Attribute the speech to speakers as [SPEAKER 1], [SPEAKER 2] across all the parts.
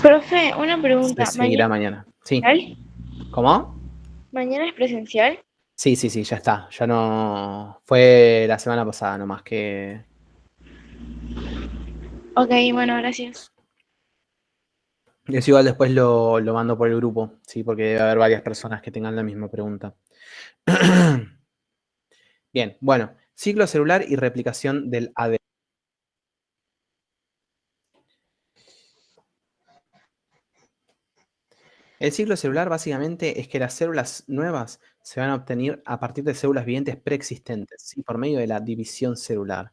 [SPEAKER 1] Profe, una
[SPEAKER 2] Se
[SPEAKER 1] pregunta. ¿Mañana
[SPEAKER 2] seguirá mañana.
[SPEAKER 1] es
[SPEAKER 2] Sí.
[SPEAKER 1] presencial?
[SPEAKER 2] ¿Cómo?
[SPEAKER 1] ¿Mañana es presencial?
[SPEAKER 2] Sí, sí, sí, ya está. Ya no. Fue la semana pasada nomás que.
[SPEAKER 1] Ok, bueno, gracias.
[SPEAKER 2] Eso igual después lo mando por el grupo, sí, porque debe haber varias personas que tengan la misma pregunta. Bien, bueno, ciclo celular y replicación del ADN. El ciclo celular básicamente es que las células nuevas se van a obtener a partir de células vivientes preexistentes, ¿sí? Por medio de la división celular.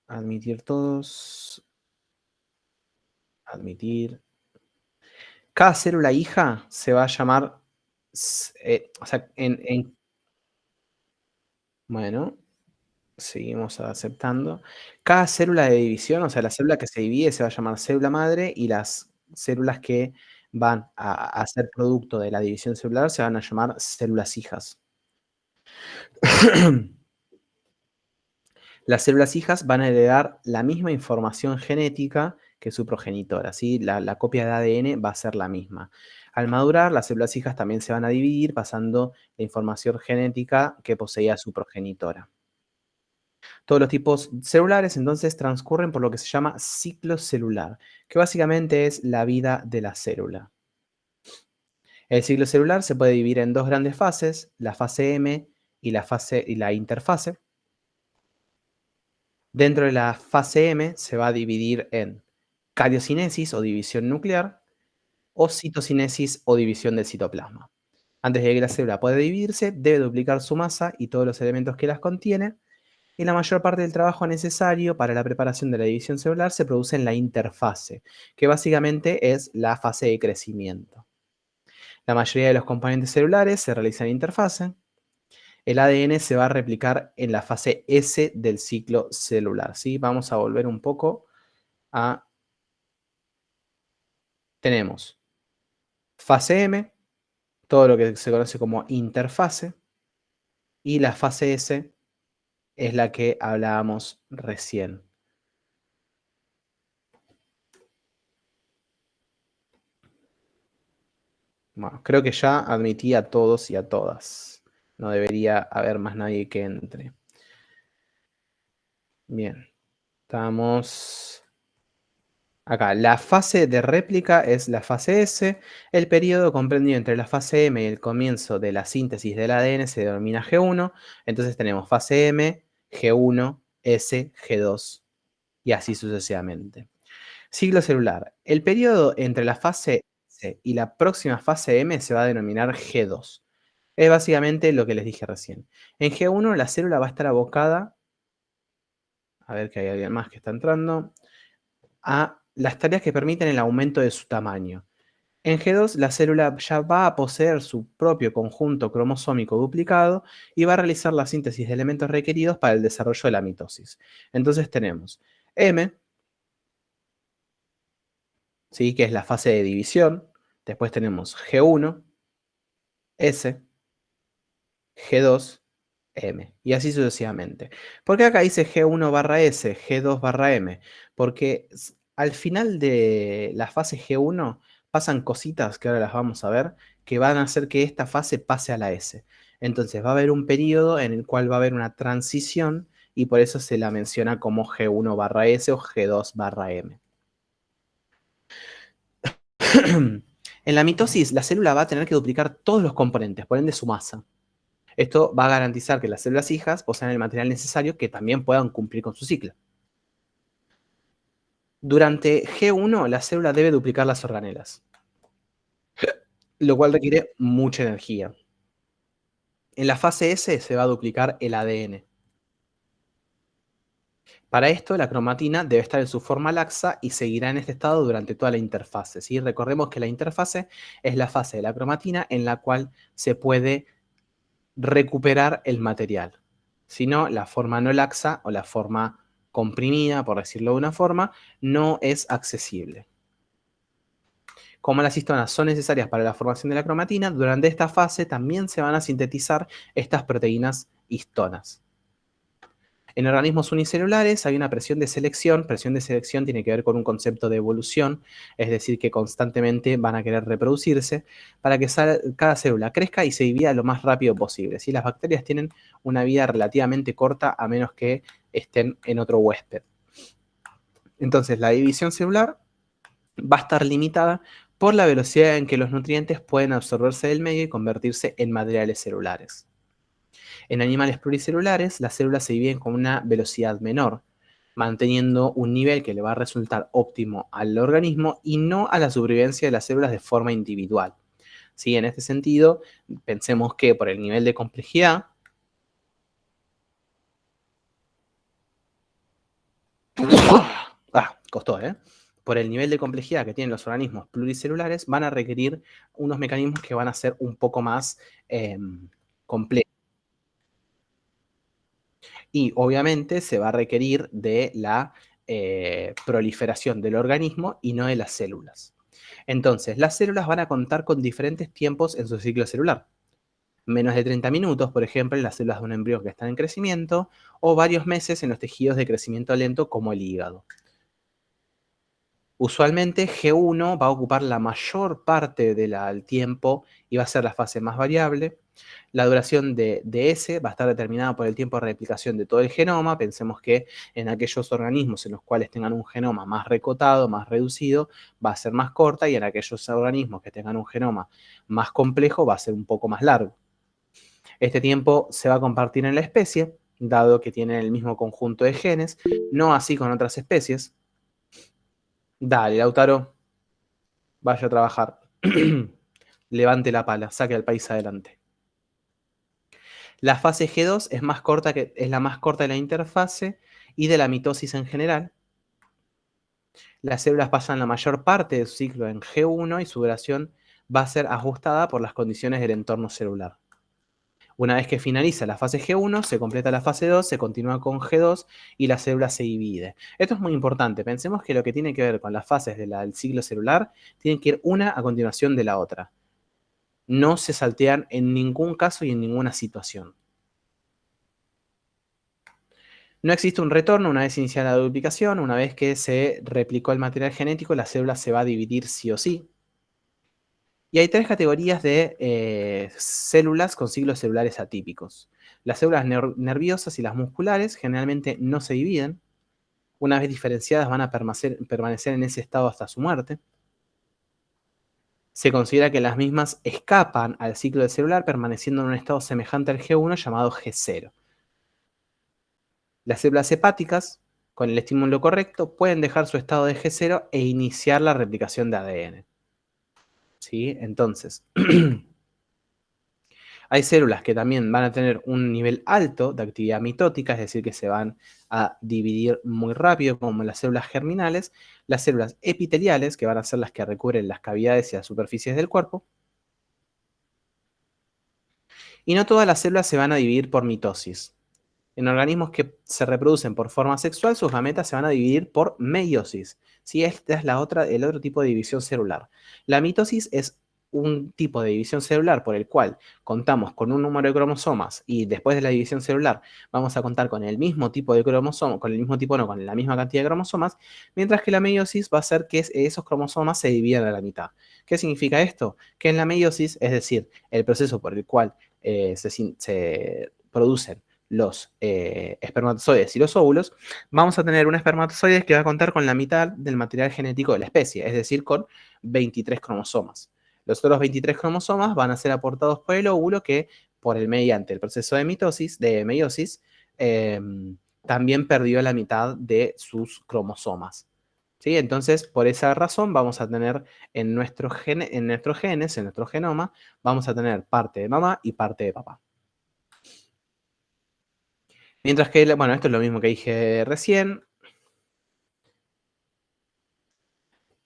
[SPEAKER 2] Admitir todos. Admitir. Cada célula hija se va a llamar. O sea, bueno, seguimos aceptando. Cada célula de división, o sea, la célula que se divide se va a llamar célula madre y las células que van a ser producto de la división celular se van a llamar células hijas. Las células hijas van a heredar la misma información genética que su progenitora, ¿sí? La copia de ADN va a ser la misma. Al madurar, las células hijas también se van a dividir pasando la información genética que poseía su progenitora. Todos los tipos celulares entonces transcurren por lo que se llama ciclo celular, que básicamente es la vida de la célula. El ciclo celular se puede dividir en dos grandes fases, la fase M y la interfase. Dentro de la fase M se va a dividir en cariocinesis o división nuclear o citocinesis o división del citoplasma. Antes de que la célula pueda dividirse, debe duplicar su masa y todos los elementos que las contiene, y la mayor parte del trabajo necesario para la preparación de la división celular se produce en la interfase, que básicamente es la fase de crecimiento. La mayoría de los componentes celulares se realizan en interfase. El ADN se va a replicar en la fase S del ciclo celular, ¿sí? Vamos a volver un poco a... Tenemos fase M, todo lo que se conoce como interfase, y la fase S es la que hablábamos recién. Bueno, creo que ya admití a todos y a todas. No debería haber más nadie que entre. Bien, estamos acá. La fase de réplica es la fase S. El periodo comprendido entre la fase M y el comienzo de la síntesis del ADN se denomina G1. Entonces tenemos fase M, G1, S, G2 y así sucesivamente. Ciclo celular. El periodo entre la fase S y la próxima fase M se va a denominar G2. Es básicamente lo que les dije recién. En G1 la célula va a estar abocada, a ver que hay alguien más que está entrando, a las tareas que permiten el aumento de su tamaño. En G2 la célula ya va a poseer su propio conjunto cromosómico duplicado y va a realizar la síntesis de elementos requeridos para el desarrollo de la mitosis. Entonces tenemos M, ¿sí? Que es la fase de división. Después tenemos G1, S, G2, M. Y así sucesivamente. ¿Por qué acá dice G1 barra S, G2 barra M? Porque al final de la fase G1 pasan cositas, que ahora las vamos a ver, que van a hacer que esta fase pase a la S. Entonces va a haber un periodo en el cual va a haber una transición y por eso se la menciona como G1 barra S o G2 barra M. En la mitosis, la célula va a tener que duplicar todos los componentes, por ende su masa. Esto va a garantizar que las células hijas posean el material necesario que también puedan cumplir con su ciclo. Durante G1, la célula debe duplicar las organelas, lo cual requiere mucha energía. En la fase S se va a duplicar el ADN. Para esto, la cromatina debe estar en su forma laxa y seguirá en este estado durante toda la interfase, ¿sí? Recordemos que la interfase es la fase de la cromatina en la cual se puede recuperar el material. Si no, la forma no laxa o la forma comprimida, por decirlo de una forma, no es accesible. Como las histonas son necesarias para la formación de la cromatina, durante esta fase también se van a sintetizar estas proteínas histonas. En organismos unicelulares hay una presión de selección. Presión de selección tiene que ver con un concepto de evolución, es decir, que constantemente van a querer reproducirse para que cada célula crezca y se divida lo más rápido posible. ¿Sí? Las bacterias tienen una vida relativamente corta a menos que estén en otro huésped. Entonces, la división celular va a estar limitada por la velocidad en que los nutrientes pueden absorberse del medio y convertirse en materiales celulares. En animales pluricelulares, las células se dividen con una velocidad menor, manteniendo un nivel que le va a resultar óptimo al organismo y no a la supervivencia de las células de forma individual. ¿Sí? En este sentido, pensemos que por el nivel de complejidad, costó, ¿eh? Por el nivel de complejidad que tienen los organismos pluricelulares, van a requerir unos mecanismos que van a ser un poco más complejos. Y obviamente se va a requerir de la proliferación del organismo y no de las células. Entonces, las células van a contar con diferentes tiempos en su ciclo celular. Menos de 30 minutos, por ejemplo, en las células de un embrión que están en crecimiento, o varios meses en los tejidos de crecimiento lento como el hígado. Usualmente G1 va a ocupar la mayor parte del tiempo y va a ser la fase más variable. La duración de S va a estar determinada por el tiempo de replicación de todo el genoma. Pensemos que en aquellos organismos en los cuales tengan un genoma más recotado, más reducido, va a ser más corta, y en aquellos organismos que tengan un genoma más complejo va a ser un poco más largo. Este tiempo se va a compartir en la especie, dado que tienen el mismo conjunto de genes, no así con otras especies. Dale, Lautaro, vaya a trabajar. Levante la pala, saque al país adelante. La fase G2 es la más corta de la interfase y de la mitosis en general. Las células pasan la mayor parte de su ciclo en G1 y su duración va a ser ajustada por las condiciones del entorno celular. Una vez que finaliza la fase G1, se completa la fase 2, se continúa con G2 y la célula se divide. Esto es muy importante. Pensemos que lo que tiene que ver con las fases del ciclo celular tienen que ir una a continuación de la otra. No se saltean en ningún caso y en ninguna situación. No existe un retorno una vez iniciada la duplicación. Una vez que se replicó el material genético, la célula se va a dividir sí o sí. Y hay tres categorías de células con ciclos celulares atípicos. Las células nerviosas y las musculares generalmente no se dividen. Una vez diferenciadas van a permanecer en ese estado hasta su muerte. Se considera que las mismas escapan al ciclo del celular permaneciendo en un estado semejante al G1 llamado G0. Las células hepáticas, con el estímulo correcto, pueden dejar su estado de G0 e iniciar la replicación de ADN. ¿Sí? Entonces, hay células que también van a tener un nivel alto de actividad mitótica, es decir, que se van a dividir muy rápido, como las células germinales, las células epiteliales, que van a ser las que recubren las cavidades y las superficies del cuerpo. Y no todas las células se van a dividir por mitosis. En organismos que se reproducen por forma sexual, sus gametas se van a dividir por meiosis. ¿Sí? Esta es el otro tipo de división celular. La mitosis es un tipo de división celular por el cual contamos con un número de cromosomas y después de la división celular vamos a contar con el mismo tipo de cromosomas, con la misma cantidad de cromosomas, mientras que la meiosis va a hacer que esos cromosomas se dividan a la mitad. ¿Qué significa esto? Que en la meiosis, es decir, el proceso por el cual se producen los espermatozoides y los óvulos, vamos a tener un espermatozoide que va a contar con la mitad del material genético de la especie, es decir, con 23 cromosomas. Los otros 23 cromosomas van a ser aportados por el óvulo que, mediante el proceso de meiosis, también perdió la mitad de sus cromosomas. ¿Sí? Entonces, por esa razón, vamos a tener en nuestros genes, en nuestro genoma, vamos a tener parte de mamá y parte de papá. Mientras que, bueno, esto es lo mismo que dije recién.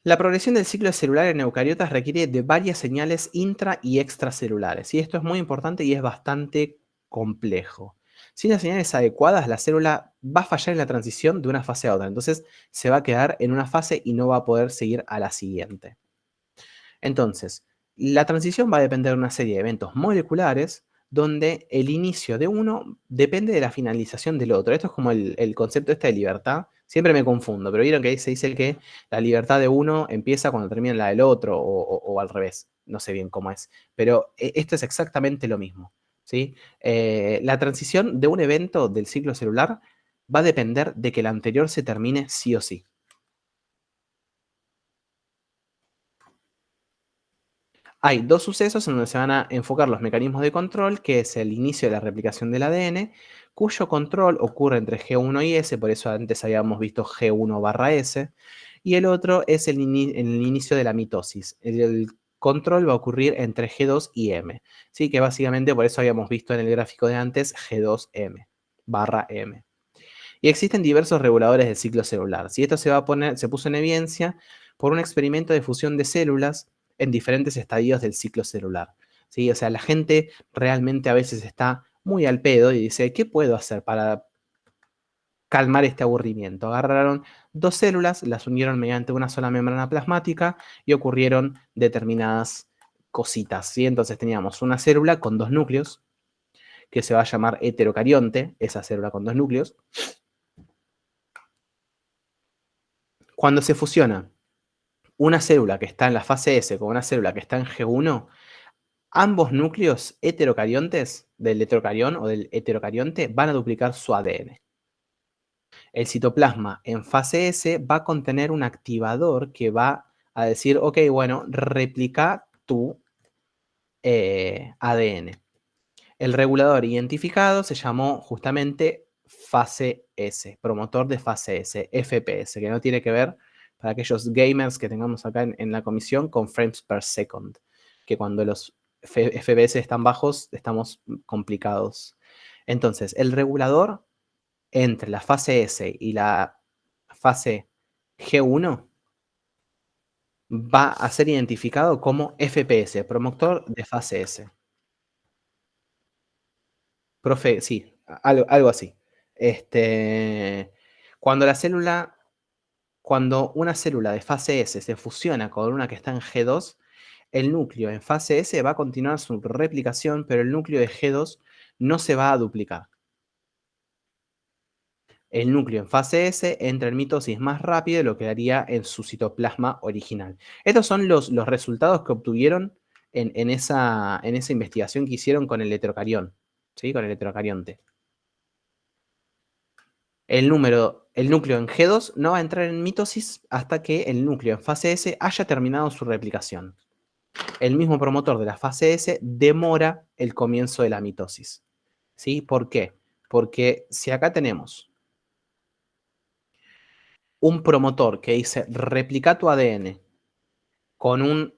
[SPEAKER 2] La progresión del ciclo celular en eucariotas requiere de varias señales intra y extracelulares. Y esto es muy importante y es bastante complejo. Sin las señales adecuadas, la célula va a fallar en la transición de una fase a otra. Entonces, se va a quedar en una fase y no va a poder seguir a la siguiente. Entonces, la transición va a depender de una serie de eventos moleculares, donde el inicio de uno depende de la finalización del otro. Esto es como el concepto este de libertad. Siempre me confundo, pero vieron que ahí se dice que la libertad de uno empieza cuando termina la del otro, o al revés. No sé bien cómo es. Pero esto es exactamente lo mismo. ¿Sí? La transición de un evento del ciclo celular va a depender de que el anterior se termine sí o sí. Hay dos sucesos en donde se van a enfocar los mecanismos de control, que es el inicio de la replicación del ADN, cuyo control ocurre entre G1 y S, por eso antes habíamos visto G1 barra S, y el otro es el inicio de la mitosis. El control va a ocurrir entre G2 y M, ¿sí? Que básicamente por eso habíamos visto en el gráfico de antes G2M barra M. Y existen diversos reguladores del ciclo celular. Si esto se puso en evidencia por un experimento de fusión de células en diferentes estadios del ciclo celular. ¿Sí? O sea, la gente realmente a veces está muy al pedo y dice, ¿qué puedo hacer para calmar este aburrimiento? Agarraron dos células, las unieron mediante una sola membrana plasmática y ocurrieron determinadas cositas. ¿Sí? Entonces teníamos una célula con dos núcleos, que se va a llamar heterocarionte, esa célula con dos núcleos. Cuando se fusiona una célula que está en la fase S con una célula que está en G1, ambos núcleos heterocariontes del heterocarión o del heterocarionte van a duplicar su ADN. El citoplasma en fase S va a contener un activador que va a decir, ok, bueno, replica tu ADN. El regulador identificado se llamó justamente fase S, promotor de fase S, FPS, que no tiene que ver, para aquellos gamers que tengamos acá en la comisión, con frames per second, que cuando los FPS están bajos estamos complicados. Entonces, el regulador entre la fase S y la fase G1 va a ser identificado como FPS, promotor de fase S. Profe, sí, algo así. Este, cuando la célula, cuando una célula de fase S se fusiona con una que está en G2, el núcleo en fase S va a continuar su replicación, pero el núcleo de G2 no se va a duplicar. El núcleo en fase S entra en mitosis más rápido de lo que haría en su citoplasma original. Estos son los resultados que obtuvieron en esa investigación que hicieron con el heterocarión, ¿sí? Con el heterocarionte. El núcleo en G2 no va a entrar en mitosis hasta que el núcleo en fase S haya terminado su replicación. El mismo promotor de la fase S demora el comienzo de la mitosis. ¿Sí? ¿Por qué? Porque si acá tenemos un promotor que dice replica tu ADN con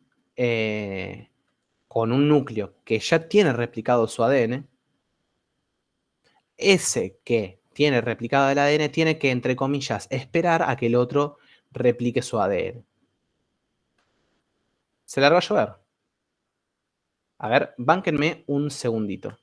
[SPEAKER 2] con un núcleo que ya tiene replicado su ADN, ese que tiene replicado el ADN tiene que, entre comillas, esperar a que el otro replique su ADN. Se largó a llover. A ver, bánquenme un segundito.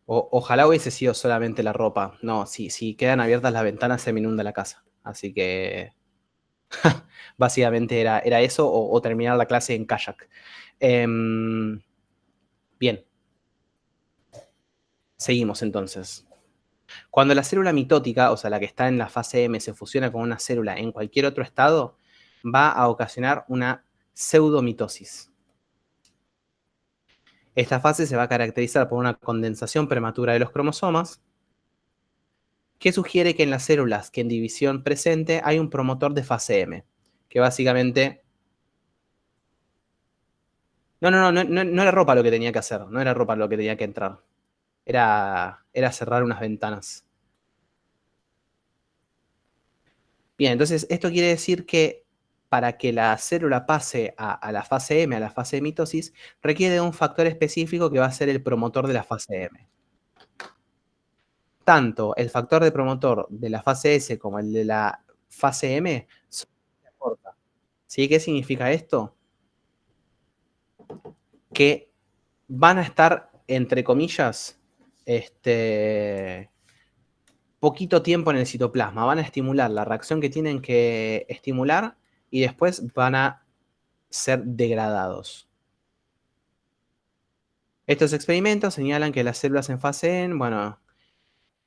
[SPEAKER 2] Ojalá hubiese sido solamente la ropa. No, si quedan abiertas las ventanas se me inunda la casa. Así que básicamente era eso o terminar la clase en kayak. Bien, seguimos entonces. Cuando la célula mitótica, o sea, la que está en la fase M, se fusiona con una célula en cualquier otro estado, va a ocasionar una pseudomitosis. Esta fase se va a caracterizar por una condensación prematura de los cromosomas, que sugiere que en las células que en división presente hay un promotor de fase M, que básicamente... No era ropa lo que tenía que hacer, no era ropa lo que tenía que entrar. Era cerrar unas ventanas. Bien, entonces esto quiere decir que para que la célula pase a la fase M, a la fase de mitosis, requiere de un factor específico que va a ser el promotor de la fase M. Tanto el factor de promotor de la fase S como el de la fase M son corta. ¿Sí? ¿Qué significa esto? Que van a estar, entre comillas, poquito tiempo en el citoplasma. Van a estimular la reacción que tienen que estimular y después van a ser degradados. Estos experimentos señalan que las células en fase N, bueno,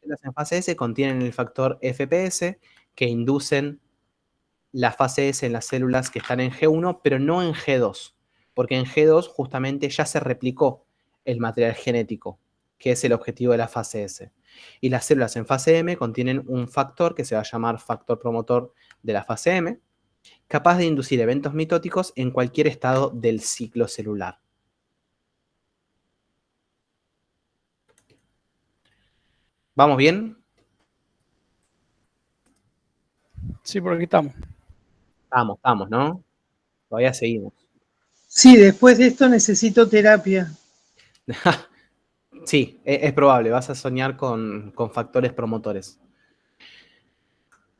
[SPEAKER 2] las en fase S contienen el factor FPS que inducen la fase S en las células que están en G1, pero no en G2, porque en G2 justamente ya se replicó el material genético, que es el objetivo de la fase S. Y las células en fase M contienen un factor que se va a llamar factor promotor de la fase M, capaz de inducir eventos mitóticos en cualquier estado del ciclo celular. ¿Vamos bien?
[SPEAKER 3] Sí, por aquí estamos.
[SPEAKER 2] Estamos, ¿no? Todavía seguimos.
[SPEAKER 4] Sí, después de esto necesito terapia.
[SPEAKER 2] Sí, es probable, vas a soñar con factores promotores.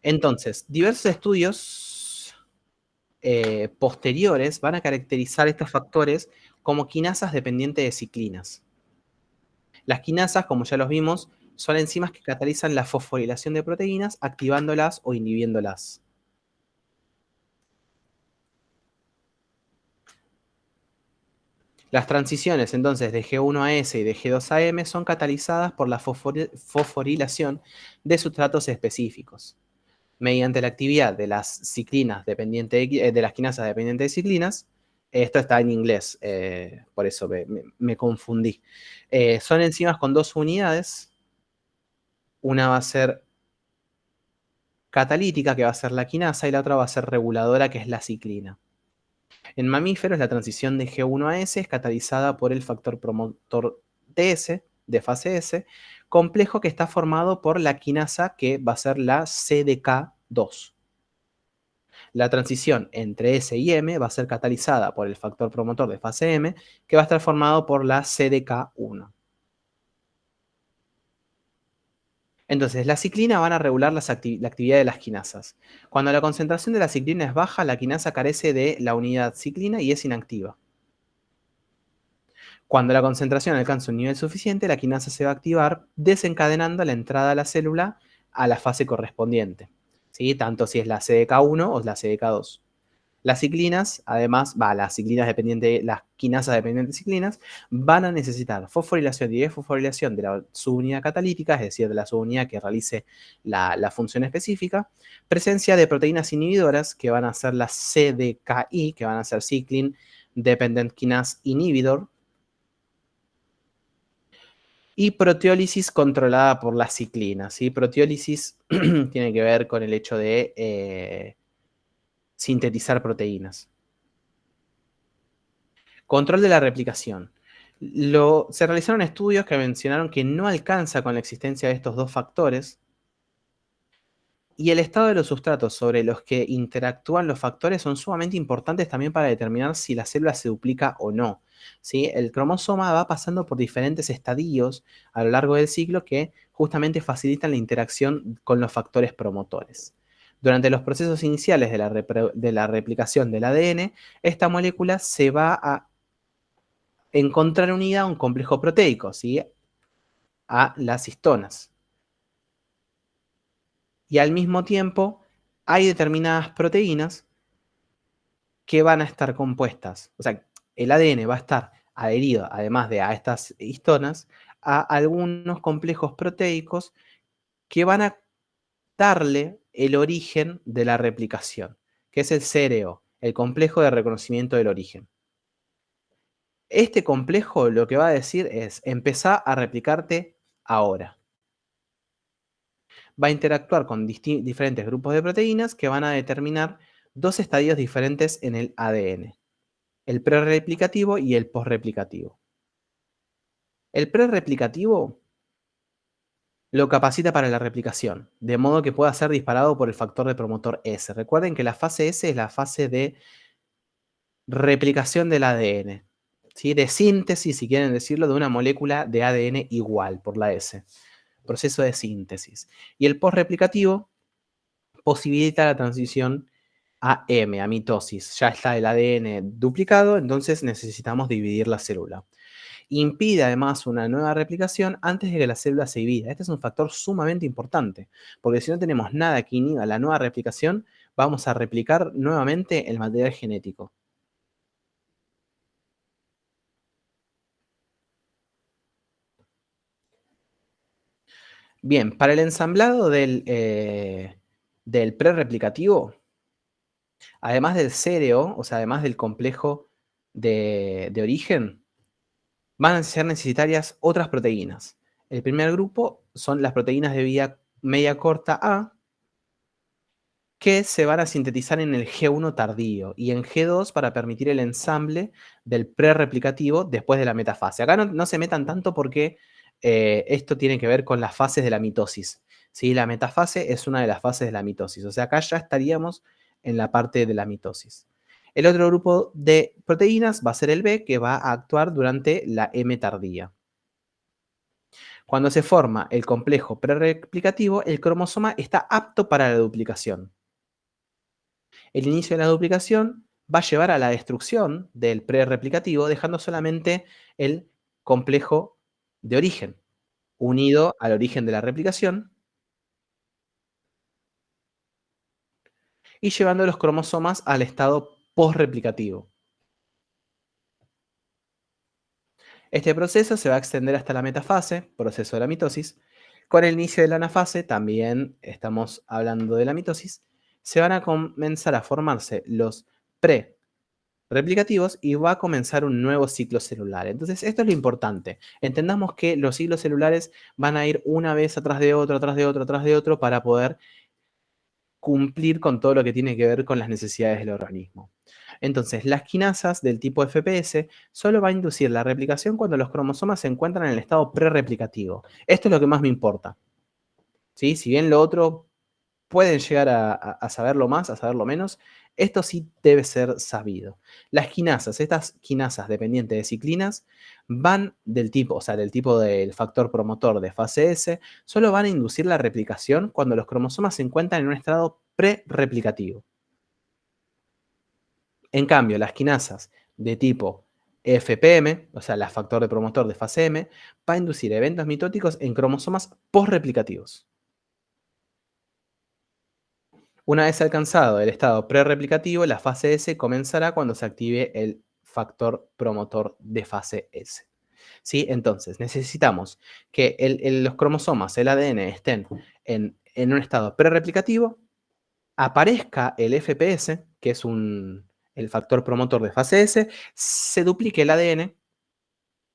[SPEAKER 2] Entonces, diversos estudios posteriores van a caracterizar estos factores como quinasas dependientes de ciclinas. Las quinasas, como ya los vimos, son enzimas que catalizan la fosforilación de proteínas, activándolas o inhibiéndolas. Las transiciones entonces de G1 a S y de G2 a M son catalizadas por la fosforilación de sustratos específicos, mediante la actividad de las ciclinas de las quinasas dependientes de ciclinas. Esto está en inglés, por eso me confundí. Son enzimas con dos unidades. Una va a ser catalítica, que va a ser la quinasa, y la otra va a ser reguladora, que es la ciclina. En mamíferos, la transición de G1 a S es catalizada por el factor promotor TS, de fase S, complejo que está formado por la quinasa, que va a ser la CDK2. La transición entre S y M va a ser catalizada por el factor promotor de fase M, que va a estar formado por la CDK1. Entonces, la ciclina van a regular la actividad de las quinasas. Cuando la concentración de la ciclina es baja, la quinasa carece de la unidad ciclina y es inactiva. Cuando la concentración alcanza un nivel suficiente, la quinasa se va a activar, desencadenando la entrada a la célula a la fase correspondiente, ¿sí? Tanto si es la CDK1 o la CDK2. Las ciclinas, además, las quinasas dependientes de ciclinas, van a necesitar fosforilación y desfosforilación de la subunidad catalítica, es decir, de la subunidad que realice la función específica, presencia de proteínas inhibidoras, que van a ser las CDKI, que van a ser Cyclin Dependent Kinase Inhibitor, y proteólisis controlada por la ciclina, ¿sí? Proteólisis tiene que ver con el hecho de sintetizar proteínas. Control de la replicación. Se realizaron estudios que mencionaron que no alcanza con la existencia de estos dos factores, y el estado de los sustratos sobre los que interactúan los factores son sumamente importantes también para determinar si la célula se duplica o no, ¿sí? El cromosoma va pasando por diferentes estadios a lo largo del ciclo que justamente facilitan la interacción con los factores promotores. Durante los procesos iniciales de la replicación del ADN, esta molécula se va a encontrar unida a un complejo proteico, ¿sí? A las histonas. Y al mismo tiempo hay determinadas proteínas que van a estar compuestas, o sea, el ADN va a estar adherido, además de a estas histonas, a algunos complejos proteicos que van a darle el origen de la replicación, que es el CRO, el complejo de reconocimiento del origen. Este complejo lo que va a decir es, empezá a replicarte ahora. Va a interactuar con diferentes grupos de proteínas que van a determinar dos estadios diferentes en el ADN, el prereplicativo y el posreplicativo. El prereplicativo lo capacita para la replicación, de modo que pueda ser disparado por el factor de promotor S. Recuerden que la fase S es la fase de replicación del ADN, ¿sí? De síntesis, si quieren decirlo, de una molécula de ADN igual, por la S. Proceso de síntesis. Y el postreplicativo posibilita la transición a M, a mitosis. Ya está el ADN duplicado, entonces necesitamos dividir la célula. Impide además una nueva replicación antes de que la célula se divida. Este es un factor sumamente importante, porque si no tenemos nada que inhiba la nueva replicación, vamos a replicar nuevamente el material genético. Bien, para el ensamblado del prereplicativo, además del CRO, o sea, además del complejo de origen, van a ser necesarias otras proteínas. El primer grupo son las proteínas de vía media corta A, que se van a sintetizar en el G1 tardío y en G2 para permitir el ensamble del prereplicativo después de la metafase. Acá no se metan tanto porque esto tiene que ver con las fases de la mitosis, ¿sí? La metafase es una de las fases de la mitosis, o sea, acá ya estaríamos en la parte de la mitosis. El otro grupo de proteínas va a ser el B, que va a actuar durante la M tardía. Cuando se forma el complejo prereplicativo, el cromosoma está apto para la duplicación. El inicio de la duplicación va a llevar a la destrucción del prereplicativo, dejando solamente el complejo de origen, unido al origen de la replicación, y llevando los cromosomas al estado postreplicativo. Este proceso se va a extender hasta la metafase, proceso de la mitosis. Con el inicio de la anafase, también estamos hablando de la mitosis, se van a comenzar a formarse los replicativos y va a comenzar un nuevo ciclo celular. Entonces, esto es lo importante. Entendamos que los ciclos celulares van a ir una vez atrás de otro, atrás de otro, atrás de otro, para poder cumplir con todo lo que tiene que ver con las necesidades del organismo. Entonces, las quinasas del tipo FPS solo va a inducir la replicación cuando los cromosomas se encuentran en el estado prereplicativo. Esto es lo que más me importa, ¿sí? Si bien lo otro pueden llegar a saberlo más, a saberlo menos, esto sí debe ser sabido. Las quinasas, estas quinasas dependientes de ciclinas, van del tipo, o sea, del tipo del factor promotor de fase S, solo van a inducir la replicación cuando los cromosomas se encuentran en un estado prereplicativo. En cambio, las quinasas de tipo FPM, o sea, la factor de promotor de fase M, va a inducir eventos mitóticos en cromosomas posreplicativos. Una vez alcanzado el estado prereplicativo, la fase S comenzará cuando se active el factor promotor de fase S. ¿Sí? Entonces, necesitamos que los cromosomas, el ADN, estén en un estado prereplicativo, aparezca el FPS, que es el factor promotor de fase S, se duplique el ADN,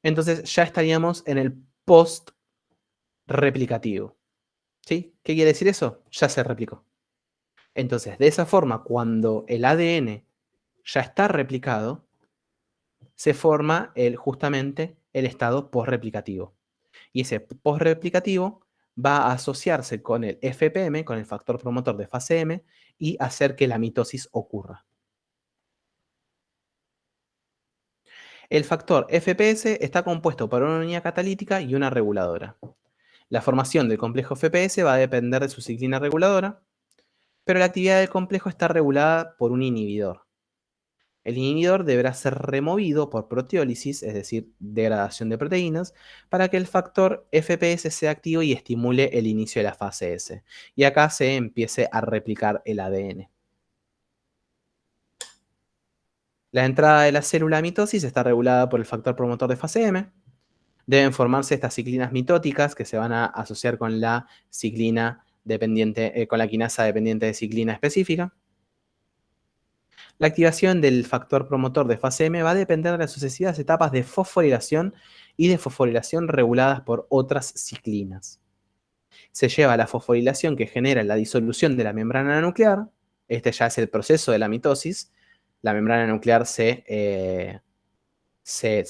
[SPEAKER 2] entonces ya estaríamos en el post-replicativo. ¿Sí? ¿Qué quiere decir eso? Ya se replicó. Entonces, de esa forma, cuando el ADN ya está replicado, se forma justamente el estado postreplicativo. Y ese postreplicativo va a asociarse con el FPM, con el factor promotor de fase M, y hacer que la mitosis ocurra. El factor FPS está compuesto por una unidad catalítica y una reguladora. La formación del complejo FPS va a depender de su ciclina reguladora, pero la actividad del complejo está regulada por un inhibidor. El inhibidor deberá ser removido por proteólisis, es decir, degradación de proteínas, para que el factor FPS sea activo y estimule el inicio de la fase S. Y acá se empiece a replicar el ADN. La entrada de la célula a mitosis está regulada por el factor promotor de fase M, deben formarse estas ciclinas mitóticas que se van a asociar con la ciclina dependiente, con la quinasa dependiente de ciclina específica. La activación del factor promotor de fase M va a depender de las sucesivas etapas de fosforilación y de fosforilación reguladas por otras ciclinas. Se lleva a la fosforilación que genera la disolución de la membrana nuclear. Este ya es el proceso de la mitosis. La membrana nuclear se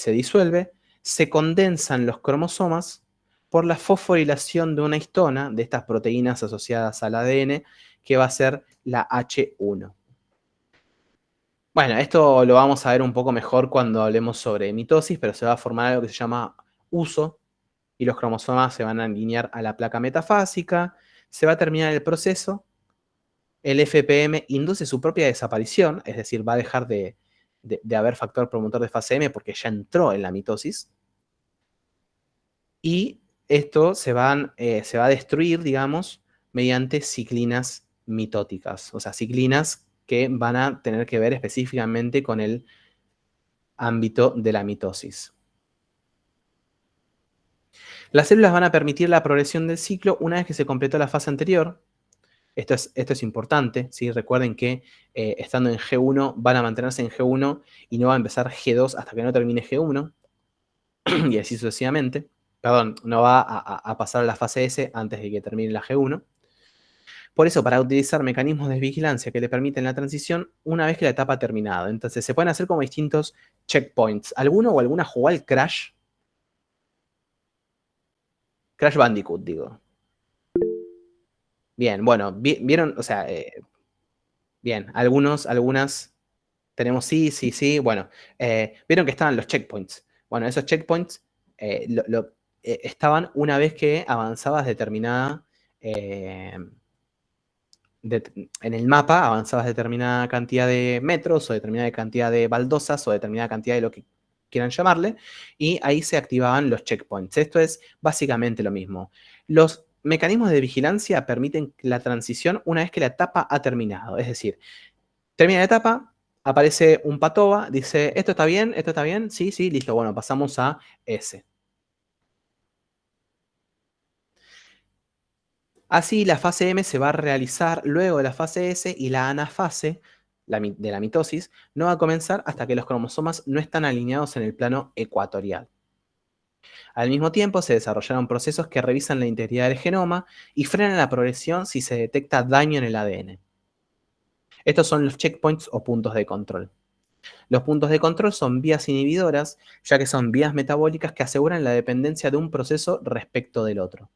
[SPEAKER 2] disuelve, se condensan los cromosomas por la fosforilación de una histona, de estas proteínas asociadas al ADN, que va a ser la H1. Bueno, esto lo vamos a ver un poco mejor cuando hablemos sobre mitosis, pero se va a formar algo que se llama uso, y los cromosomas se van a alinear a la placa metafásica, se va a terminar el proceso, el FPM induce su propia desaparición, es decir, va a dejar de haber factor promotor de fase M porque ya entró en la mitosis, y esto se va a destruir, digamos, mediante ciclinas mitóticas, o sea, ciclinas que van a tener que ver específicamente con el ámbito de la mitosis. Las células van a permitir la progresión del ciclo una vez que se completó la fase anterior. Esto es importante, ¿sí? Recuerden que estando en G1 van a mantenerse en G1 y no va a empezar G2 hasta que no termine G1 y así sucesivamente. Perdón, no va a pasar a la fase S antes de que termine la G1. Por eso, para utilizar mecanismos de vigilancia que le permiten la transición una vez que la etapa ha terminado. Entonces, se pueden hacer como distintos checkpoints. ¿Alguno o alguna jugó al Crash? Crash Bandicoot, digo. Bien, bueno, vieron, o sea, bien, algunas tenemos sí, bueno, vieron que estaban los checkpoints. Bueno, esos checkpoints estaban una vez que avanzabas determinada, en el mapa avanzabas determinada cantidad de metros o determinada cantidad de baldosas o determinada cantidad de lo que quieran llamarle, y ahí se activaban los checkpoints. Esto es básicamente lo mismo. Los mecanismos de vigilancia permiten la transición una vez que la etapa ha terminado. Es decir, termina la etapa, aparece un patoba, dice, ¿esto está bien? Sí, listo, bueno, pasamos a S. Así, la fase M se va a realizar luego de la fase S y la anafase de la mitosis no va a comenzar hasta que los cromosomas no están alineados en el plano ecuatorial. Al mismo tiempo, se desarrollaron procesos que revisan la integridad del genoma y frenan la progresión si se detecta daño en el ADN. Estos son los checkpoints o puntos de control. Los puntos de control son vías inhibidoras, ya que son vías metabólicas que aseguran la dependencia de un proceso respecto del otro.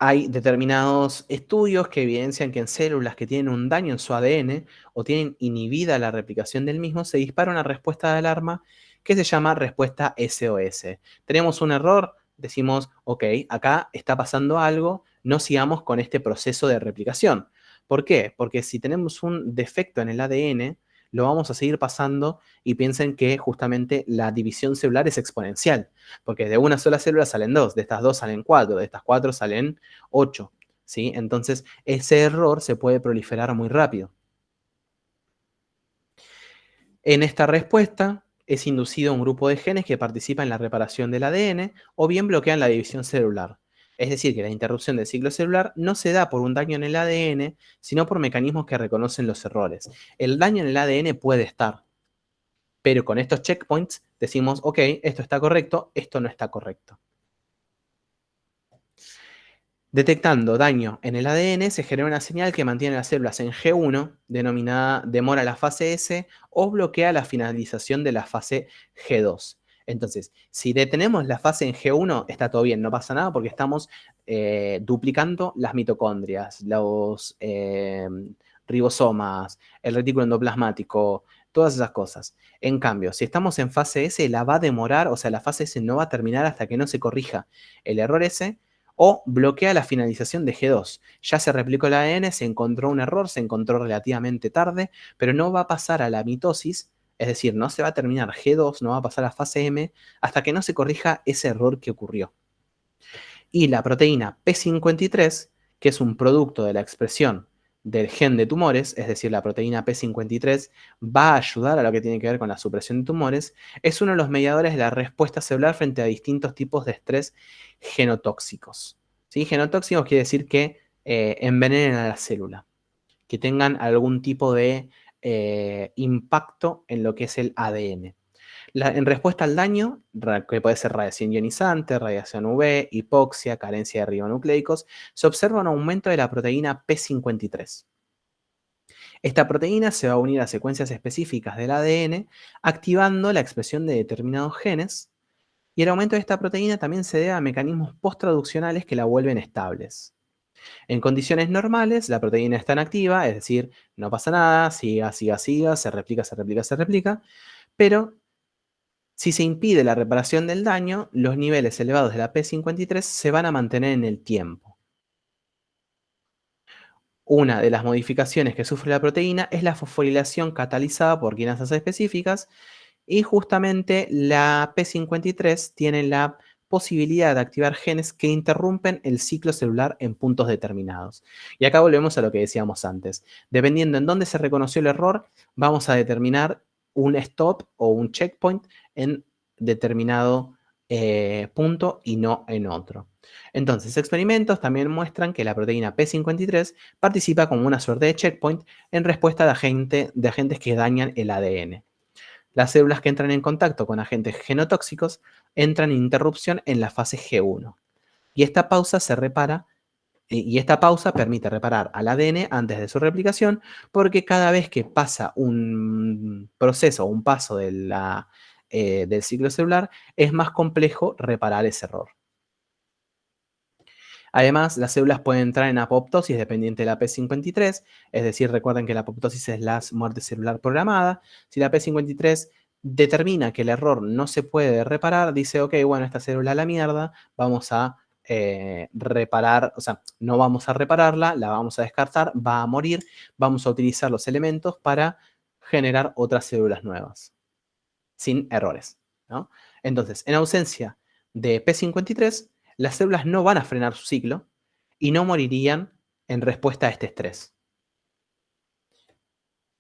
[SPEAKER 2] Hay determinados estudios que evidencian que en células que tienen un daño en su ADN o tienen inhibida la replicación del mismo, se dispara una respuesta de alarma que se llama respuesta SOS. Tenemos un error, decimos, ok, acá está pasando algo, no sigamos con este proceso de replicación. ¿Por qué? Porque si tenemos un defecto en el ADN, lo vamos a seguir pasando y piensen que justamente la división celular es exponencial, porque de una sola célula salen 2, de estas 2 salen 4, de estas 4 salen 8, ¿sí? Entonces, ese error se puede proliferar muy rápido. En esta respuesta es inducido un grupo de genes que participa en la reparación del ADN o bien bloquean la división celular. Es decir, que la interrupción del ciclo celular no se da por un daño en el ADN, sino por mecanismos que reconocen los errores. El daño en el ADN puede estar, pero con estos checkpoints decimos, ok, esto está correcto, esto no está correcto. Detectando daño en el ADN, se genera una señal que mantiene las células en G1, denominada demora la fase S, o bloquea la finalización de la fase G2. Entonces, si detenemos la fase en G1, está todo bien, no pasa nada porque estamos duplicando las mitocondrias, los ribosomas, el retículo endoplasmático, todas esas cosas. En cambio, si estamos en fase S, la va a demorar, o sea, la fase S no va a terminar hasta que no se corrija el error S, o bloquea la finalización de G2. Ya se replicó el ADN, se encontró un error, se encontró relativamente tarde, pero no va a pasar a la mitosis, es decir, no se va a terminar G2, no va a pasar a fase M, hasta que no se corrija ese error que ocurrió. Y la proteína P53, que es un producto de la expresión del gen de tumores, es decir, la proteína P53, va a ayudar a lo que tiene que ver con la supresión de tumores, es uno de los mediadores de la respuesta celular frente a distintos tipos de estrés genotóxicos. ¿Sí? Genotóxicos quiere decir que envenenen a la célula, que tengan algún tipo de impacto en lo que es el ADN. En respuesta al daño, que puede ser radiación ionizante, radiación UV, hipoxia, carencia de ribonucleicos, se observa un aumento de la proteína P53. Esta proteína se va a unir a secuencias específicas del ADN, activando la expresión de determinados genes, y el aumento de esta proteína también se debe a mecanismos posttraduccionales que la vuelven estables. En condiciones normales, la proteína está inactiva, es decir, no pasa nada, siga, se replica, pero si se impide la reparación del daño, los niveles elevados de la P53 se van a mantener en el tiempo. Una de las modificaciones que sufre la proteína es la fosforilación catalizada por quinasas específicas, y justamente la P53 tiene la posibilidad de activar genes que interrumpen el ciclo celular en puntos determinados. Y acá volvemos a lo que decíamos antes. Dependiendo en dónde se reconoció el error, vamos a determinar un stop o un checkpoint en determinado punto y no en otro. Entonces, experimentos también muestran que la proteína P53 participa como una suerte de checkpoint en respuesta de agentes que dañan el ADN. Las células que entran en contacto con agentes genotóxicos entran en interrupción en la fase G1. Y esta pausa permite reparar al ADN antes de su replicación, porque cada vez que pasa un proceso o un paso del ciclo celular, es más complejo reparar ese error. Además, las células pueden entrar en apoptosis dependiente de la P53, es decir, recuerden que la apoptosis es la muerte celular programada. Si la P53 determina que el error no se puede reparar, dice, ok, bueno, esta célula a la mierda, vamos a reparar, o sea, no vamos a repararla, la vamos a descartar, va a morir, vamos a utilizar los elementos para generar otras células nuevas, sin errores, ¿no? Entonces, en ausencia de P53, las células no van a frenar su ciclo y no morirían en respuesta a este estrés.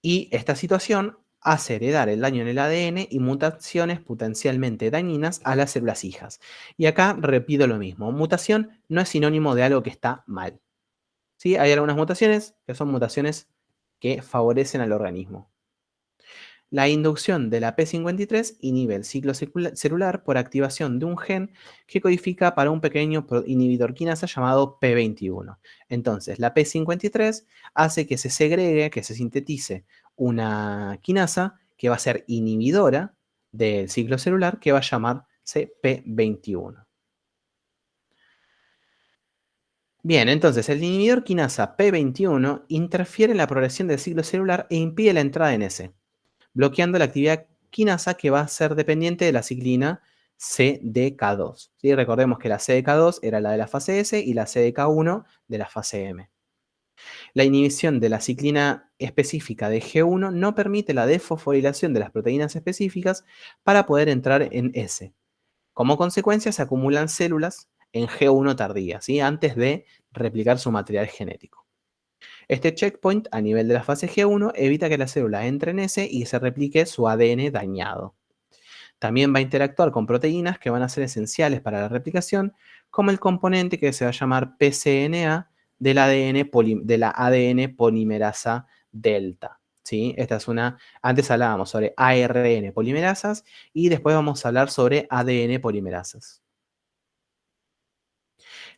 [SPEAKER 2] Y esta situación hace heredar el daño en el ADN y mutaciones potencialmente dañinas a las células hijas. Y acá repito lo mismo, mutación no es sinónimo de algo que está mal. ¿Sí? Hay algunas mutaciones que son mutaciones que favorecen al organismo. La inducción de la P53 inhibe el ciclo celular por activación de un gen que codifica para un pequeño inhibidor quinasa llamado P21. Entonces, la P53 hace que se segregue, que se sintetice una quinasa que va a ser inhibidora del ciclo celular, que va a llamarse P21. Bien, entonces el inhibidor quinasa P21 interfiere en la progresión del ciclo celular e impide la entrada en ese, bloqueando la actividad quinasa que va a ser dependiente de la ciclina CDK2. ¿Sí? Recordemos que la CDK2 era la de la fase S y la CDK1 de la fase M. La inhibición de la ciclina específica de G1 no permite la desfosforilación de las proteínas específicas para poder entrar en S. Como consecuencia, se acumulan células en G1 tardía, ¿sí? Antes de replicar su material genético. Este checkpoint a nivel de la fase G1 evita que la célula entre en S y se replique su ADN dañado. También va a interactuar con proteínas que van a ser esenciales para la replicación, como el componente que se va a llamar pCNA de la ADN polimerasa delta. ¿Sí? Esta es antes hablábamos sobre ARN polimerasas y después vamos a hablar sobre ADN polimerasas.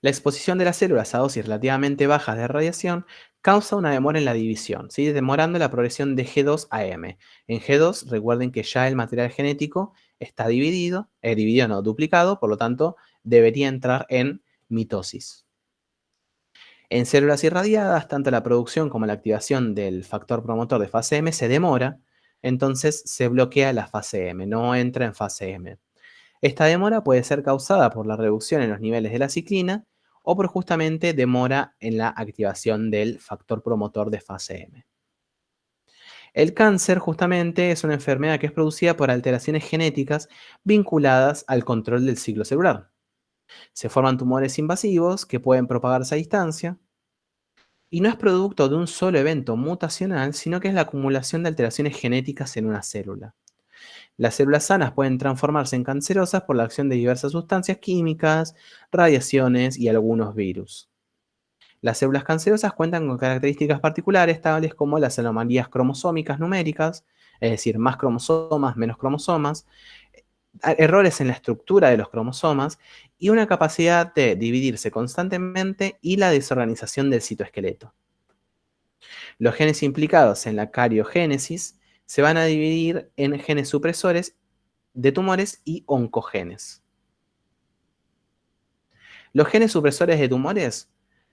[SPEAKER 2] La exposición de las células a dosis relativamente bajas de radiación causa una demora en la división, ¿sí? Demorando la progresión de G2 a M. En G2, recuerden que ya el material genético está duplicado, por lo tanto, debería entrar en mitosis. En células irradiadas, tanto la producción como la activación del factor promotor de fase M se demora, entonces se bloquea la fase M, no entra en fase M. Esta demora puede ser causada por la reducción en los niveles de la ciclina o por justamente demora en la activación del factor promotor de fase M. El cáncer justamente es una enfermedad que es producida por alteraciones genéticas vinculadas al control del ciclo celular. Se forman tumores invasivos que pueden propagarse a distancia Y no es producto de un solo evento mutacional, sino que es la acumulación de alteraciones genéticas en una célula. Las células sanas pueden transformarse en cancerosas por la acción de diversas sustancias químicas, radiaciones y algunos virus. Las células cancerosas cuentan con características particulares tales como las anomalías cromosómicas numéricas, es decir, más cromosomas, menos cromosomas, errores en la estructura de los cromosomas y una capacidad de dividirse constantemente y la desorganización del citoesqueleto. Los genes implicados en la cariogénesis se van a dividir en genes supresores de tumores y oncogenes. Los genes supresores de tumores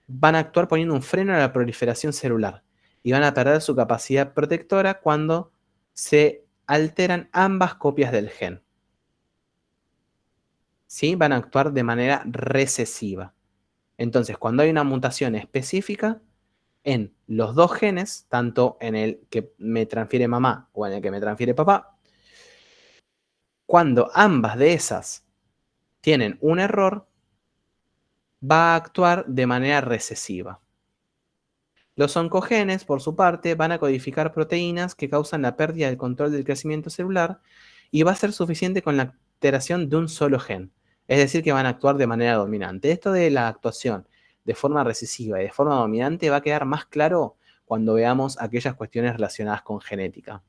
[SPEAKER 2] van a actuar poniendo un freno a la proliferación celular y van a perder su capacidad protectora cuando se alteran ambas copias del gen. ¿Sí? Van a actuar de manera recesiva. Entonces, cuando hay una mutación específica en los dos genes, tanto en el que me transfiere mamá o en el que me transfiere papá, cuando ambas de esas tienen un error, va a actuar de manera recesiva. Los oncogenes, por su parte, van a codificar proteínas que causan la pérdida del control del crecimiento celular y va a ser suficiente con la alteración de un solo gen. Es decir, que van a actuar de manera dominante. Esto de la actuación de forma recesiva y de forma dominante va a quedar más claro cuando veamos aquellas cuestiones relacionadas con genética.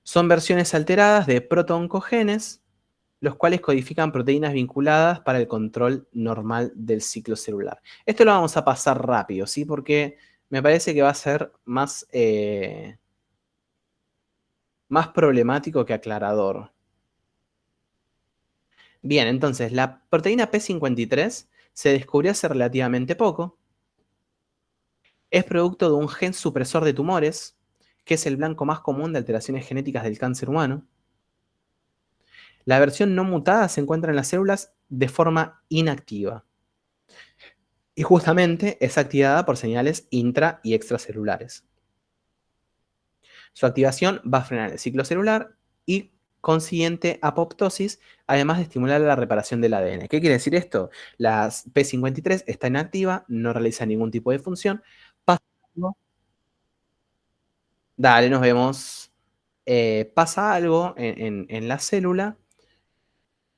[SPEAKER 2] Son versiones alteradas de protooncogenes, los cuales codifican proteínas vinculadas para el control normal del ciclo celular. Esto lo vamos a pasar rápido, ¿sí? Porque me parece que va a ser más problemático que aclarador. Bien, entonces, la proteína P53 se descubrió hace relativamente poco. Es producto de un gen supresor de tumores, que es el blanco más común de alteraciones genéticas del cáncer humano. La versión no mutada se encuentra en las células de forma inactiva. Y justamente es activada por señales intra y extracelulares. Su activación va a frenar el ciclo celular y consiguiente apoptosis, además de estimular la reparación del ADN. ¿Qué quiere decir esto? La P53 está inactiva, no realiza ningún tipo de función. Pasa algo. Dale, nos vemos. Pasa algo en la célula,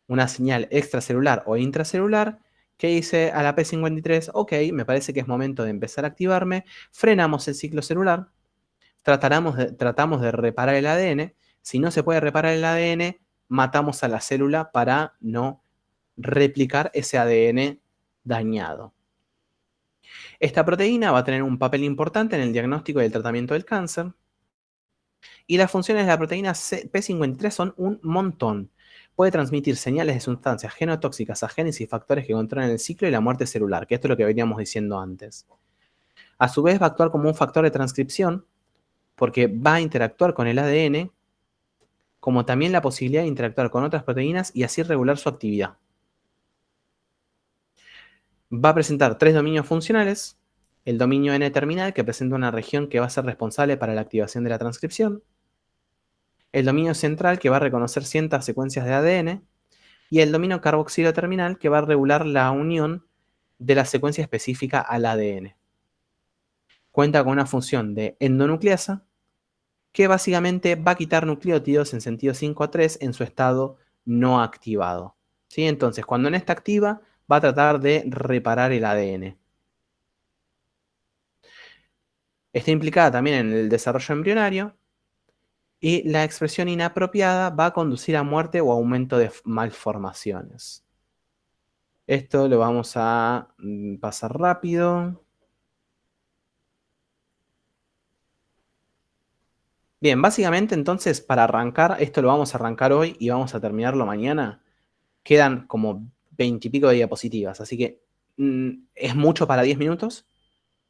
[SPEAKER 2] una señal extracelular o intracelular, que dice a la P53, ok, me parece que es momento de empezar a activarme, frenamos el ciclo celular, tratamos de reparar el ADN, si no se puede reparar el ADN, matamos a la célula para no replicar ese ADN dañado. Esta proteína va a tener un papel importante en el diagnóstico y el tratamiento del cáncer, y las funciones de la proteína P53 son un montón. Puede transmitir señales de sustancias genotóxicas a genes y factores que controlan el ciclo y la muerte celular, que esto es lo que veníamos diciendo antes. A su vez va a actuar como un factor de transcripción, porque va a interactuar con el ADN, como también la posibilidad de interactuar con otras proteínas y así regular su actividad. Va a presentar 3 dominios funcionales: el dominio N-terminal, que presenta una región que va a ser responsable para la activación de la transcripción; el dominio central, que va a reconocer ciertas secuencias de ADN; y el dominio carboxilo terminal, que va a regular la unión de la secuencia específica al ADN. Cuenta con una función de endonucleasa, que básicamente va a quitar nucleótidos en sentido 5-3 en su estado no activado. ¿Sí? Entonces, cuando no está activa, va a tratar de reparar el ADN. Está implicada también en el desarrollo embrionario, y la expresión inapropiada va a conducir a muerte o aumento de malformaciones. Esto lo vamos a pasar rápido. Bien, básicamente entonces para arrancar, esto lo vamos a arrancar hoy y vamos a terminarlo mañana. Quedan como 20 y pico de diapositivas, así que es mucho para 10 minutos,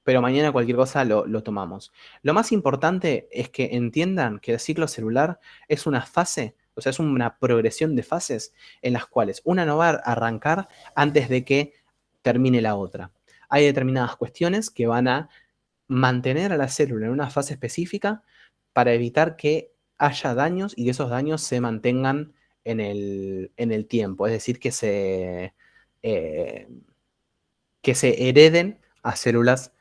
[SPEAKER 2] pero mañana cualquier cosa lo tomamos. Lo más importante es que entiendan que el ciclo celular es una fase, o sea, es una progresión de fases en las cuales una no va a arrancar antes de que termine la otra. Hay determinadas cuestiones que van a mantener a la célula en una fase específica para evitar que haya daños y que esos daños se mantengan en el tiempo. Es decir, que que se hereden a células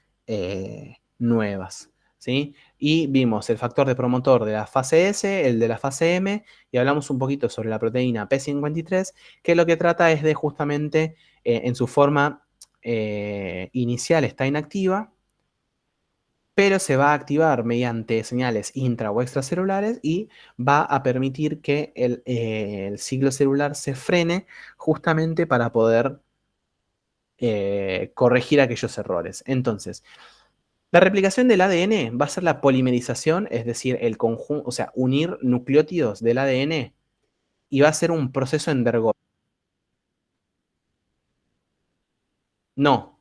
[SPEAKER 2] nuevas, ¿sí? Y vimos el factor de promotor de la fase S, el de la fase M, y hablamos un poquito sobre la proteína P53, que lo que trata es de justamente, en su forma inicial está inactiva, pero se va a activar mediante señales intra o extracelulares y va a permitir que el ciclo celular se frene justamente para poder corregir aquellos errores. Entonces, la replicación del ADN va a ser la polimerización, es decir, el conjunto, o sea, unir nucleótidos del ADN y va a ser un proceso endergómico. No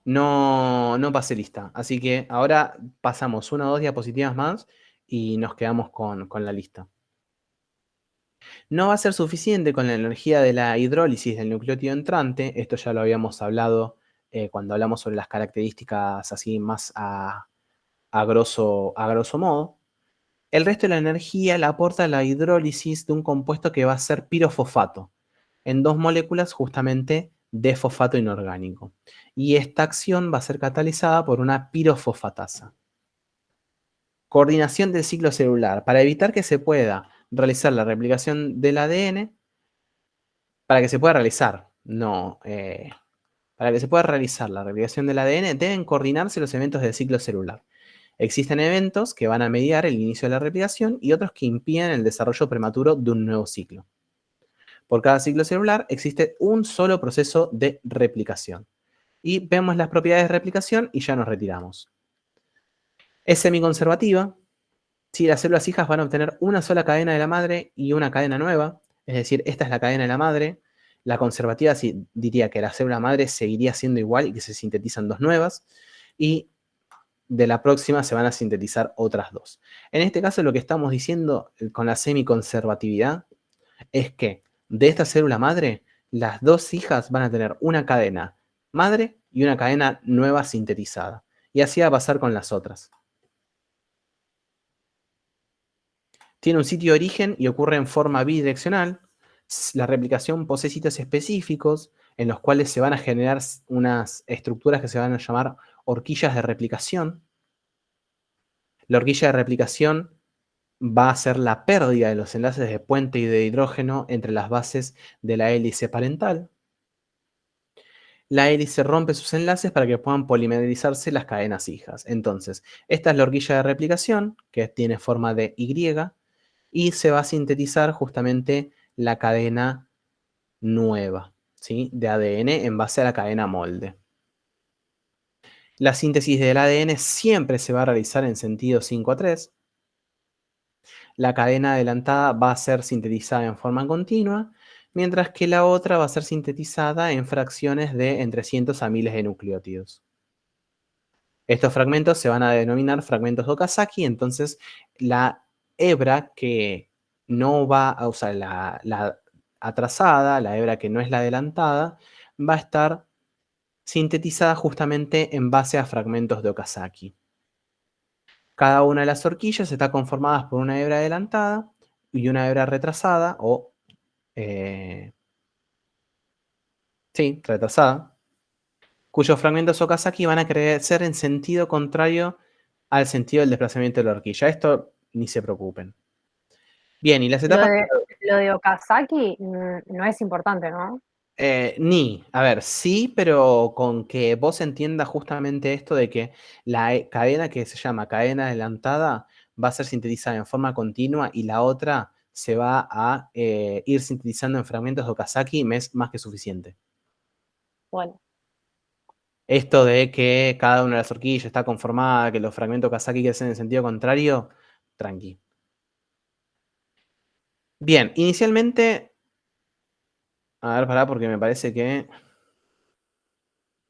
[SPEAKER 2] pasé lista. Así que ahora pasamos una o dos diapositivas más y nos quedamos con la lista. No va a ser suficiente con la energía de la hidrólisis del nucleótido entrante. Esto ya lo habíamos hablado cuando hablamos sobre las características así más a grosso modo. El resto de la energía la aporta la hidrólisis de un compuesto que va a ser pirofosfato, en dos moléculas justamente de fosfato inorgánico. Y esta acción va a ser catalizada por una pirofosfatasa. Coordinación del ciclo celular. Para evitar que se pueda realizar la replicación del ADN, para que se pueda realizar, para que se pueda realizar la replicación del ADN, deben coordinarse los eventos del ciclo celular. Existen eventos que van a mediar el inicio de la replicación y otros que impiden el desarrollo prematuro de un nuevo ciclo. Por cada ciclo celular existe un solo proceso de replicación. Y vemos las propiedades de replicación y ya nos retiramos. Es semiconservativa. Si las células hijas van a obtener una sola cadena de la madre y una cadena nueva, es decir, esta es la cadena de la madre. La conservativa diría que la célula madre seguiría siendo igual y que se sintetizan dos nuevas. Y de la próxima se van a sintetizar otras dos. En este caso, lo que estamos diciendo con la semiconservatividad es que de esta célula madre, las dos hijas van a tener una cadena madre y una cadena nueva sintetizada. Y así va a pasar con las otras. Tiene un sitio de origen y ocurre en forma bidireccional. La replicación posee sitios específicos en los cuales se van a generar unas estructuras que se van a llamar horquillas de replicación. La horquilla de replicación va a ser la pérdida de los enlaces de puente y de hidrógeno entre las bases de la hélice parental. La hélice rompe sus enlaces para que puedan polimerizarse las cadenas hijas. Entonces, esta es la horquilla de replicación, que tiene forma de Y, y se va a sintetizar justamente la cadena nueva, ¿sí?, de ADN en base a la cadena molde. La síntesis del ADN siempre se va a realizar en sentido 5-3. La cadena adelantada va a ser sintetizada en forma continua, mientras que la otra va a ser sintetizada en fracciones de entre cientos a miles de nucleótidos. Estos fragmentos se van a denominar fragmentos de Okazaki, entonces la hebra que no va a usar la atrasada, la hebra que no es la adelantada, va a estar sintetizada justamente en base a fragmentos de Okazaki. Cada una de las horquillas está conformada por una hebra adelantada y una hebra retrasada, retrasada, cuyos fragmentos Okazaki van a crecer en sentido contrario al sentido del desplazamiento de la horquilla. Esto ni se preocupen. Bien, y las etapas...
[SPEAKER 5] Lo de Okazaki no es importante, ¿no?
[SPEAKER 2] A ver, sí, pero con que vos entiendas justamente esto de que la cadena que se llama cadena adelantada va a ser sintetizada en forma continua y la otra se va a ir sintetizando en fragmentos de Okazaki, me es más que suficiente.
[SPEAKER 5] Bueno.
[SPEAKER 2] Esto de que cada una de las horquillas está conformada, que los fragmentos Okazaki crecen en sentido contrario, tranqui. Bien, inicialmente... A ver, pará, porque me parece que...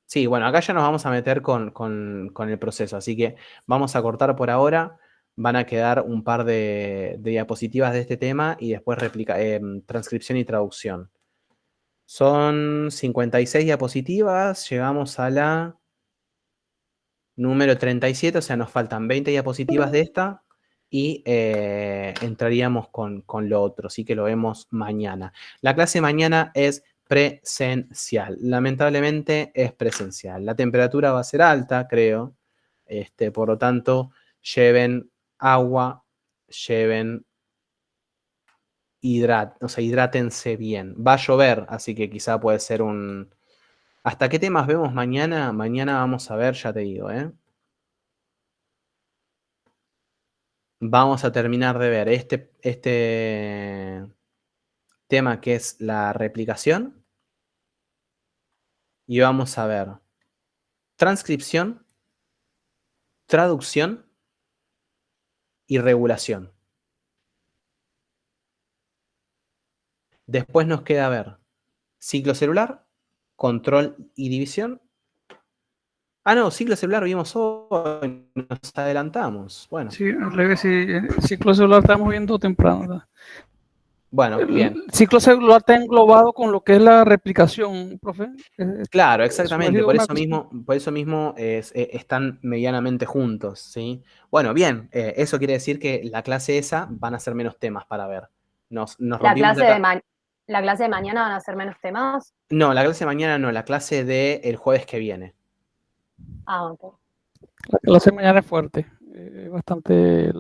[SPEAKER 2] Sí, bueno, acá ya nos vamos a meter con el proceso, así que vamos a cortar por ahora. Van a quedar un par de diapositivas de este tema y después transcripción y traducción. Son 56 diapositivas, llegamos a la número 37, o sea, nos faltan 20 diapositivas de esta y entraríamos con lo otro, así que lo vemos mañana. La clase mañana es presencial. Lamentablemente es presencial. La temperatura va a ser alta, creo. Por lo tanto, lleven agua, lleven hidrátense bien. Va a llover, así que quizá puede ser un... ¿Hasta qué temas vemos mañana? Mañana vamos a ver, ya te digo, ¿eh? Vamos a terminar de ver este tema que es la replicación. Y vamos a ver transcripción, traducción y regulación. Después nos queda ver ciclo celular, control y división. Ah, no, ciclo celular vimos hoy, nos adelantamos. Bueno,
[SPEAKER 3] Sí, al revés, sí, el ciclo celular estamos viendo temprano, ¿verdad?
[SPEAKER 2] bueno, bien.
[SPEAKER 3] El ciclo celular está englobado con lo que es la replicación, profe.
[SPEAKER 2] Claro, exactamente.
[SPEAKER 3] Sumergido
[SPEAKER 2] Por
[SPEAKER 3] una
[SPEAKER 2] eso mismo están medianamente juntos, ¿sí? Bueno, bien, eso quiere decir que la clase esa van a ser menos temas para ver. Nos
[SPEAKER 5] La
[SPEAKER 2] rompimos
[SPEAKER 5] clase la clase de mañana van a ser menos temas.
[SPEAKER 2] No, la clase de mañana no, la clase del jueves que viene.
[SPEAKER 5] Ah, ok.
[SPEAKER 3] La clase de mañana es fuerte, bastante